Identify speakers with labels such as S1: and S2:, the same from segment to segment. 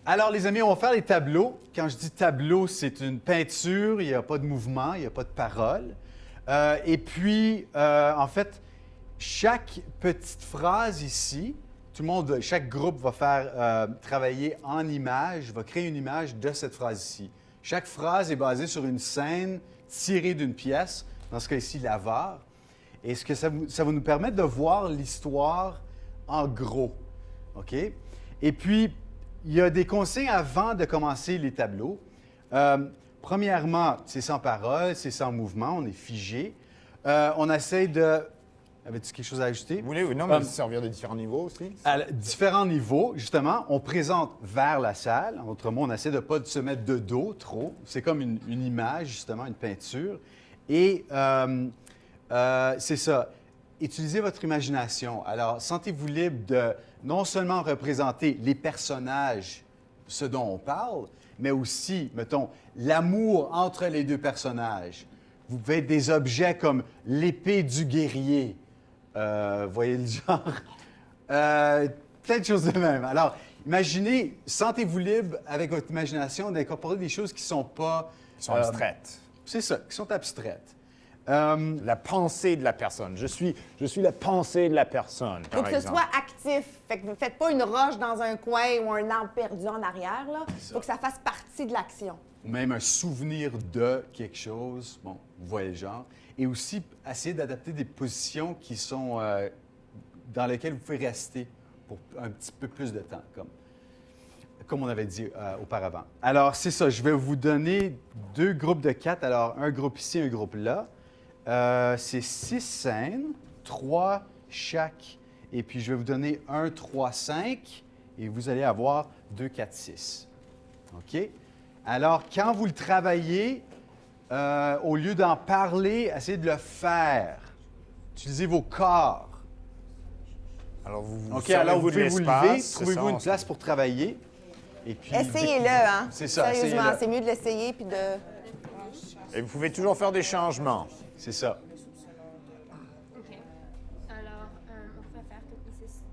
S1: Alors, les amis, on va faire les tableaux. Quand je dis tableau, c'est une peinture, il n'y a pas de mouvement, il n'y a pas de parole. En fait, chaque petite phrase ici, tout le monde, chaque groupe va faire travailler en image, va créer une image de cette phrase ici. Chaque phrase est basée sur une scène tirée d'une pièce, dans ce cas-ci, l'avare. Et ce que ça va nous permettre de voir l'histoire en gros. OK? Et puis, il y a des consignes avant de commencer les tableaux. Premièrement, c'est sans parole, c'est sans mouvement, on est figé. On essaie de... Avais-tu quelque chose à ajouter?
S2: Vous voulez, non, mais servir de différents niveaux aussi?
S1: À différents niveaux, justement, on présente vers la salle. Autrement, on essaie de ne pas se mettre de dos trop. C'est comme une image, justement, une peinture. Et c'est ça. Utilisez votre imagination. Alors, sentez-vous libre de non seulement représenter les personnages, ce dont on parle, mais aussi, mettons, l'amour entre les deux personnages. Vous pouvez être des objets comme l'épée du guerrier. Voyez le genre? Plein de choses de même. Alors, imaginez, sentez-vous libre avec votre imagination d'incorporer des choses qui ne sont pas...
S2: Qui sont abstraites.
S1: C'est ça, qui sont abstraites.
S2: La pensée de la personne. Je suis la pensée de la personne,
S3: Faut
S2: par
S3: que ce
S2: exemple.
S3: soit actif. Fait que vous ne faites pas une roche dans un coin ou un arbre perdu en arrière. Là. Faut que ça fasse partie de l'action.
S1: Ou même un souvenir de quelque chose. Bon, vous voyez le genre. Et aussi, essayer d'adapter des positions qui sont dans lesquelles vous pouvez rester pour un petit peu plus de temps, comme on avait dit auparavant. Alors, c'est ça. Je vais vous donner 2 groupes de 4. Alors, un groupe ici, un groupe là. C'est 6 scènes, 3 chaque. Et puis, je vais vous donner 1, 3, 5. Et vous allez avoir 2, 4, 6. OK? Alors, quand vous le travaillez, au lieu d'en parler, essayez de le faire. Utilisez vos corps.
S2: Alors, vous
S1: OK, alors vous
S2: servez-vous de
S1: pouvez vous
S2: l'espace,
S1: lever,
S2: c'est
S1: trouvez-vous
S2: ça,
S1: une place pour travailler. Et puis,
S3: Essayez-le, hein?
S1: C'est ça,
S3: Sérieusement,
S1: essayez-le.
S3: c'est mieux de l'essayer puis de...
S2: Et vous pouvez toujours faire des changements.
S1: C'est ça.
S4: OK. Alors, on pourrait faire que ici,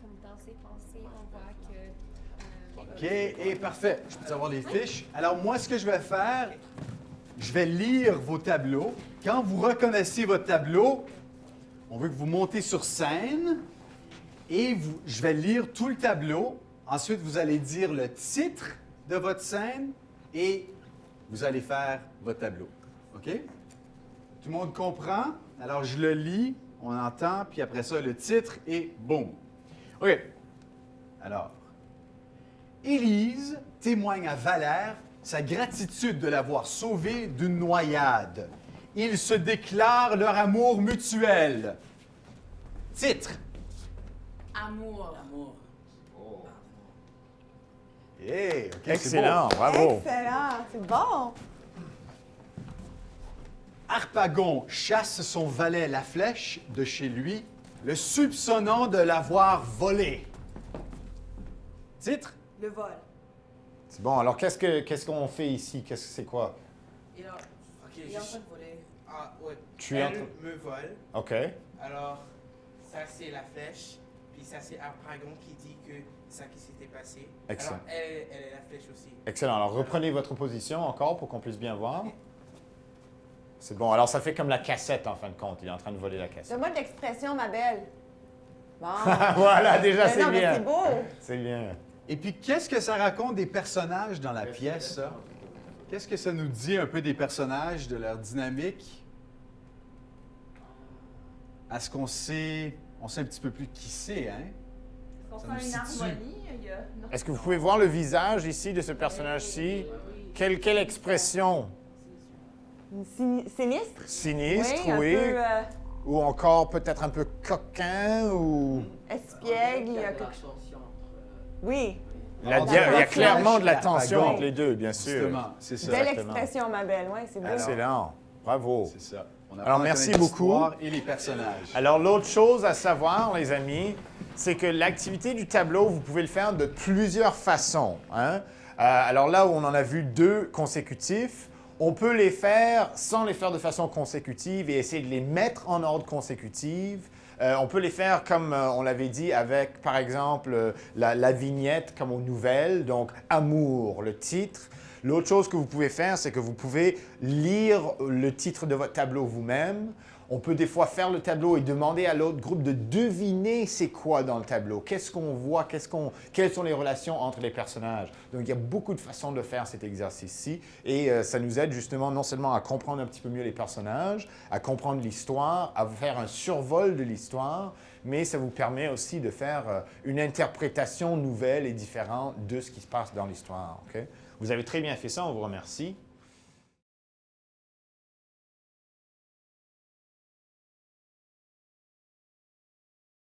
S4: comme dans ses pensées, on voit que...
S1: OK, et parfait. Je peux avoir les fiches. Alors, moi, ce que je vais faire, je vais lire vos tableaux. Quand vous reconnaissez votre tableau, on veut que vous montez sur scène et je vais lire tout le tableau. Ensuite, vous allez dire le titre de votre scène et vous allez faire votre tableau. OK? Tout le monde comprend? Alors, je le lis, on entend, puis après ça, le titre et boum. OK. Alors, Élise témoigne à Valère sa gratitude de l'avoir sauvé d'une noyade. Ils se déclarent leur amour mutuel. Titre.
S5: Amour.
S1: Hey, OK,
S2: Excellent,
S1: c'est beau.
S2: bravo.
S3: Excellent, c'est bon.
S1: Harpagon chasse son valet la flèche de chez lui, le soupçonnant de l'avoir volé. Titre.
S5: Le vol.
S2: C'est bon, alors qu'est-ce qu'on fait ici? C'est quoi?
S5: Il est en train de voler.
S6: Ah, ouais.
S2: Tu es en
S6: Elle
S2: train-
S6: me vole.
S2: OK.
S6: Alors, ça, c'est la flèche. Puis ça, c'est Harpagon qui dit que c'est ça qui s'était passé.
S2: Excellent.
S6: Alors, elle est la flèche aussi.
S2: Excellent. Alors, reprenez votre position encore pour qu'on puisse bien voir. C'est bon. Alors, ça fait comme la cassette, en fin de compte. Il est en train de voler la cassette.
S3: Donne-moi de l'expression, ma belle. Bon.
S2: Voilà, déjà,
S3: Mais
S2: c'est
S3: non, mais
S2: bien.
S3: c'est beau.
S2: C'est bien.
S1: Et puis, qu'est-ce que ça raconte des personnages dans la pièce, ça? Qu'est-ce que ça nous dit un peu des personnages, de leur dynamique? Est-ce qu'on sait un petit peu plus qui c'est, hein?
S5: On
S1: Ça nous
S5: fait une
S1: situe.
S5: harmonie. Il y a... non.
S2: Est-ce que vous pouvez voir le visage ici de ce personnage-ci? Quelle expression?
S3: Sinistre?
S2: Sinistre,
S3: Un
S2: oui.
S3: peu
S2: Ou encore peut-être un peu coquin ou...
S3: espiègle. Il y a quelque chose. Oui.
S2: Il y a
S1: D'accord.
S2: clairement de la
S1: Harpagon.
S2: tension entre les deux, bien sûr.
S1: Justement, c'est ça.
S3: Belle
S2: Exactement.
S3: expression, ma belle. Oui, c'est beau.
S2: Excellent. Bravo.
S1: C'est ça. On
S2: Alors,
S1: apprend à
S2: merci
S1: connaître
S2: beaucoup.
S1: l'histoire et les personnages.
S2: Alors, l'autre chose à savoir, les amis, c'est que l'activité du tableau, vous pouvez le faire de plusieurs façons, hein. Alors là où on en a vu 2 consécutifs, on peut les faire sans les faire de façon consécutive et essayer de les mettre en ordre consécutif. On peut les faire comme on l'avait dit avec, par exemple, la vignette comme aux nouvelles, donc Amour, le titre. L'autre chose que vous pouvez faire, c'est que vous pouvez lire le titre de votre tableau vous-même. On peut des fois faire le tableau et demander à l'autre groupe de deviner c'est quoi dans le tableau. Qu'est-ce qu'on voit, quelles sont les relations entre les personnages. Donc, il y a beaucoup de façons de faire cet exercice-ci et ça nous aide justement non seulement à comprendre un petit peu mieux les personnages, à comprendre l'histoire, à faire un survol de l'histoire, mais ça vous permet aussi de faire une interprétation nouvelle et différente de ce qui se passe dans l'histoire. Okay? Vous avez très bien fait ça, on vous remercie.